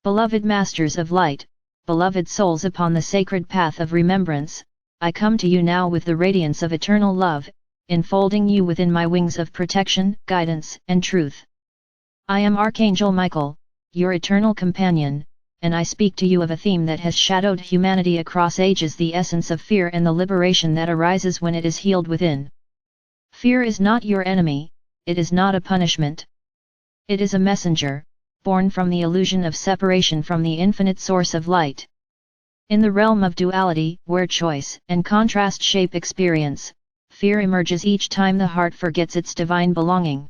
Beloved Masters of Light, beloved souls upon the sacred path of remembrance, I come to you now with the radiance of eternal love, enfolding you within my wings of protection, guidance, and truth. I am Archangel Michael, your eternal companion, and I speak to you of a theme that has shadowed humanity across ages: the essence of fear and the liberation that arises when it is healed within. Fear is not your enemy, it is not a punishment. It is a messenger, born from the illusion of separation from the infinite source of light. In the realm of duality, where choice and contrast shape experience, fear emerges each time the heart forgets its divine belonging.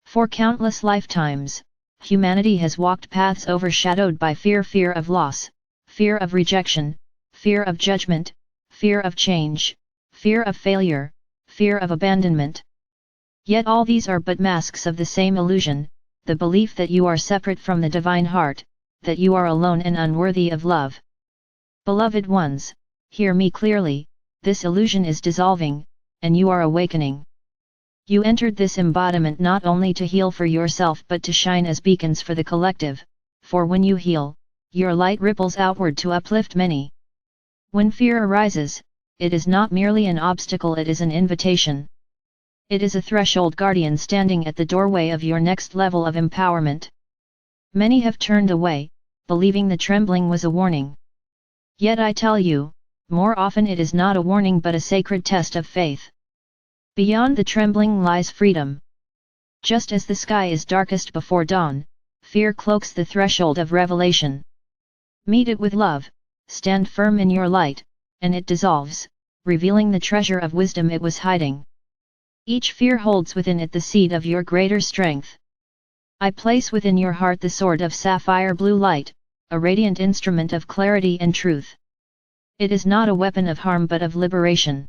For countless lifetimes, humanity has walked paths overshadowed by fear: fear of loss, fear of rejection, fear of judgment, fear of change, fear of failure, fear of abandonment. Yet all these are but masks of the same illusion, the belief that you are separate from the divine heart, that you are alone and unworthy of love. Beloved ones, hear me clearly, this illusion is dissolving, and you are awakening. You entered this embodiment not only to heal for yourself but to shine as beacons for the collective, for when you heal, your light ripples outward to uplift many. When fear arises, it is not merely an obstacle, it is an invitation. It is a threshold guardian standing at the doorway of your next level of empowerment. Many have turned away, believing the trembling was a warning. Yet I tell you, more often it is not a warning but a sacred test of faith. Beyond the trembling lies freedom. Just as the sky is darkest before dawn, fear cloaks the threshold of revelation. Meet it with love, stand firm in your light, and it dissolves, revealing the treasure of wisdom it was hiding. Each fear holds within it the seed of your greater strength. I place within your heart the sword of sapphire blue light, a radiant instrument of clarity and truth. It is not a weapon of harm but of liberation.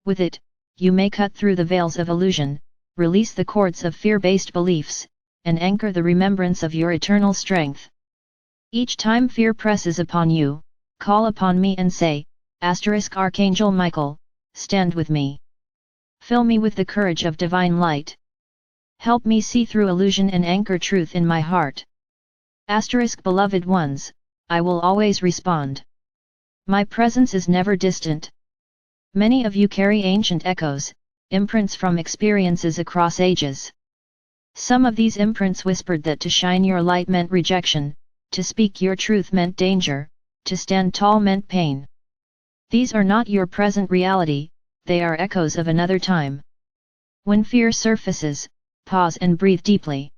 With it, you may cut through the veils of illusion, release the cords of fear-based beliefs, and anchor the remembrance of your eternal strength. Each time fear presses upon you, call upon me and say, Archangel Michael, stand with me. Fill me with the courage of divine light. Help me see through illusion and anchor truth in my heart. Beloved ones, I will always respond. My presence is never distant. Many of you carry ancient echoes, imprints from experiences across ages. Some of these imprints whispered that to shine your light meant rejection, to speak your truth meant danger, to stand tall meant pain. These are not your present reality, they are echoes of another time. When fear surfaces, pause and breathe deeply.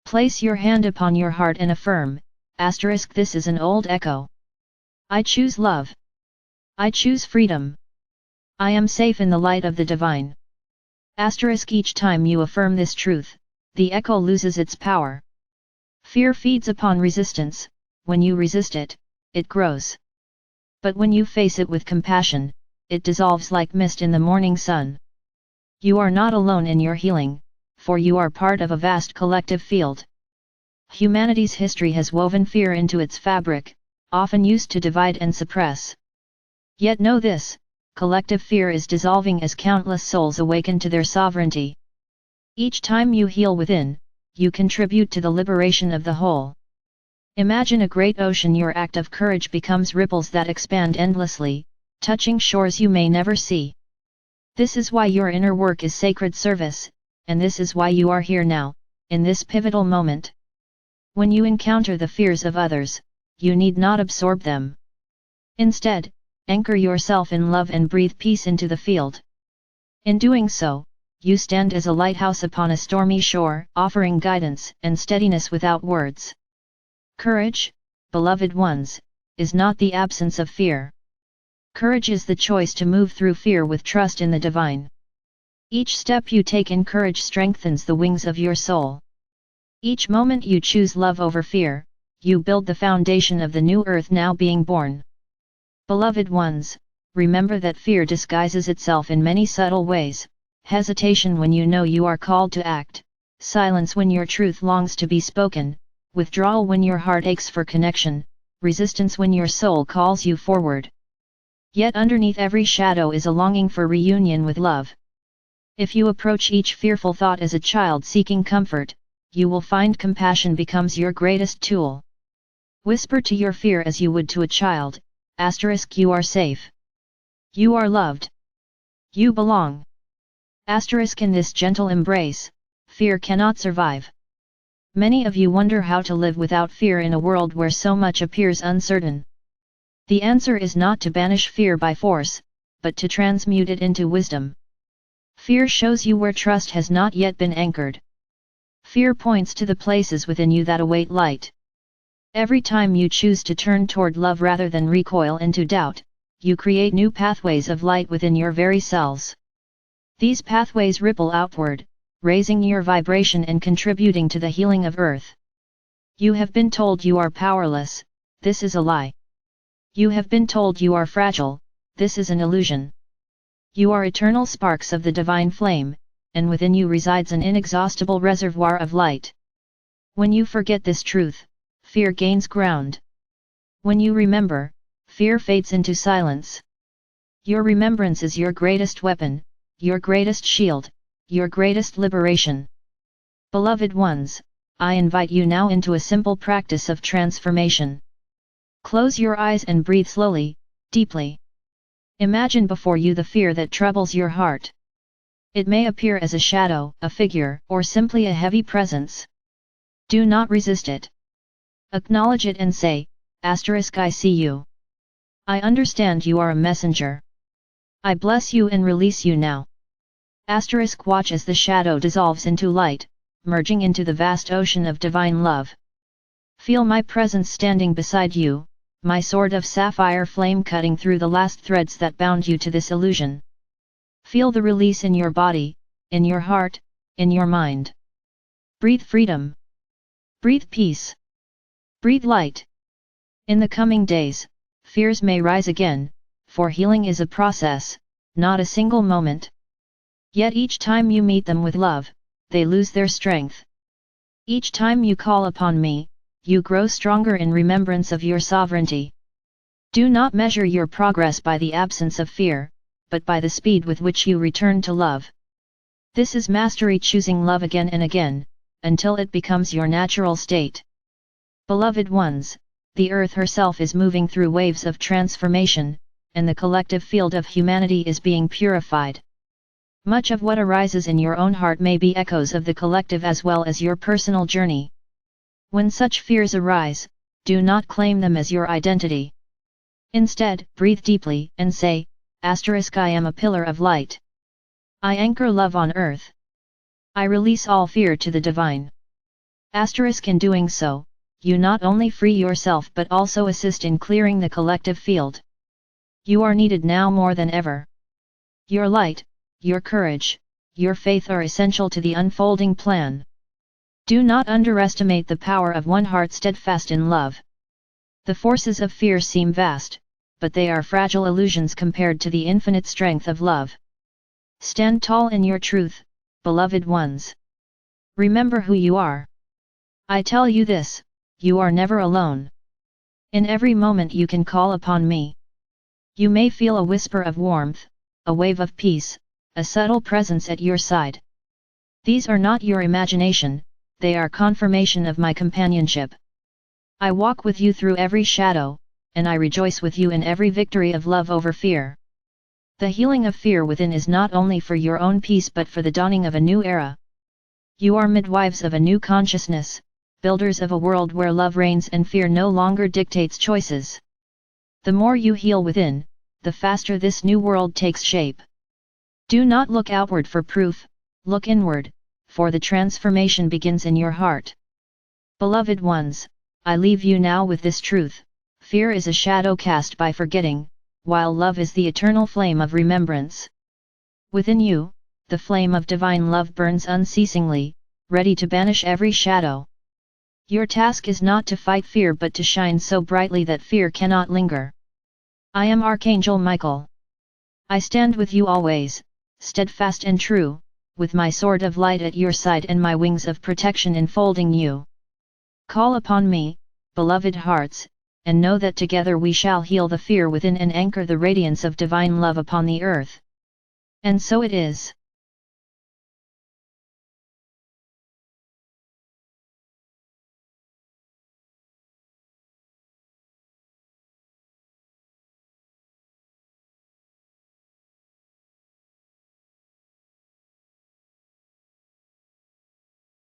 Place your hand upon your heart and affirm, this is an old echo. I choose love. I choose freedom. I am safe in the light of the divine. Each time you affirm this truth, the echo loses its power. Fear feeds upon resistance, when you resist it, it grows. But when you face it with compassion, it dissolves like mist in the morning sun. You are not alone in your healing, for you are part of a vast collective field. Humanity's history has woven fear into its fabric, often used to divide and suppress. Yet know this, collective fear is dissolving as countless souls awaken to their sovereignty. Each time you heal within, you contribute to the liberation of the whole. Imagine a great ocean. Your act of courage becomes ripples that expand endlessly, touching shores you may never see. This is why your inner work is sacred service, and this is why you are here now, in this pivotal moment. When you encounter the fears of others, you need not absorb them. Instead, anchor yourself in love and breathe peace into the field. In doing so, you stand as a lighthouse upon a stormy shore, offering guidance and steadiness without words. Courage, beloved ones, is not the absence of fear. Courage is the choice to move through fear with trust in the divine. Each step you take in courage strengthens the wings of your soul. Each moment you choose love over fear, you build the foundation of the new earth now being born. Beloved ones, remember that fear disguises itself in many subtle ways: hesitation when you know you are called to act, silence when your truth longs to be spoken, withdrawal when your heart aches for connection, resistance when your soul calls you forward. Yet underneath every shadow is a longing for reunion with love. If you approach each fearful thought as a child seeking comfort, you will find compassion becomes your greatest tool. Whisper to your fear as you would to a child, * you are safe. You are loved. You belong. * in this gentle embrace, fear cannot survive. Many of you wonder how to live without fear in a world where so much appears uncertain. The answer is not to banish fear by force, but to transmute it into wisdom. Fear shows you where trust has not yet been anchored. Fear points to the places within you that await light. Every time you choose to turn toward love rather than recoil into doubt, you create new pathways of light within your very cells. These pathways ripple outward, raising your vibration and contributing to the healing of Earth. You have been told you are powerless, this is a lie. You have been told you are fragile, this is an illusion. You are eternal sparks of the divine flame, and within you resides an inexhaustible reservoir of light. When you forget this truth, fear gains ground. When you remember, fear fades into silence. Your remembrance is your greatest weapon, your greatest shield, your greatest liberation. Beloved ones, I invite you now into a simple practice of transformation. Close your eyes and breathe slowly, deeply. Imagine before you the fear that troubles your heart. It may appear as a shadow, a figure, or simply a heavy presence. Do not resist it. Acknowledge it and say, * I see you. I understand you are a messenger. I bless you and release you now. * Watch as the shadow dissolves into light, merging into the vast ocean of divine love. Feel my presence standing beside you, my sword of sapphire flame cutting through the last threads that bound you to this illusion. Feel the release in your body, in your heart, in your mind. Breathe freedom. Breathe peace. Breathe light. In the coming days, fears may rise again, for healing is a process, not a single moment. Yet each time you meet them with love, they lose their strength. Each time you call upon me, you grow stronger in remembrance of your sovereignty. Do not measure your progress by the absence of fear, but by the speed with which you return to love. This is mastery, choosing love again and again, until it becomes your natural state. Beloved ones, the earth herself is moving through waves of transformation, and the collective field of humanity is being purified. Much of what arises in your own heart may be echoes of the collective as well as your personal journey. When such fears arise, do not claim them as your identity. Instead, breathe deeply and say, * I am a pillar of light. I anchor love on earth. I release all fear to the divine. * In doing so, you not only free yourself but also assist in clearing the collective field. You are needed now more than ever. Your light, your courage, your faith are essential to the unfolding plan. Do not underestimate the power of one heart steadfast in love. The forces of fear seem vast, but they are fragile illusions compared to the infinite strength of love. Stand tall in your truth, beloved ones. Remember who you are. I tell you this, you are never alone. In every moment you can call upon me. You may feel a whisper of warmth, a wave of peace, a subtle presence at your side. These are not your imagination, they are confirmation of my companionship. I walk with you through every shadow, and I rejoice with you in every victory of love over fear. The healing of fear within is not only for your own peace but for the dawning of a new era. You are midwives of a new consciousness, builders of a world where love reigns and fear no longer dictates choices. The more you heal within, the faster this new world takes shape. Do not look outward for proof, look inward, for the transformation begins in your heart. Beloved ones, I leave you now with this truth: fear is a shadow cast by forgetting, while love is the eternal flame of remembrance. Within you, the flame of divine love burns unceasingly, ready to banish every shadow. Your task is not to fight fear but to shine so brightly that fear cannot linger. I am Archangel Michael. I stand with you always, steadfast and true, with my sword of light at your side and my wings of protection enfolding you. Call upon me, beloved hearts, and know that together we shall heal the fear within and anchor the radiance of divine love upon the earth. And so it is.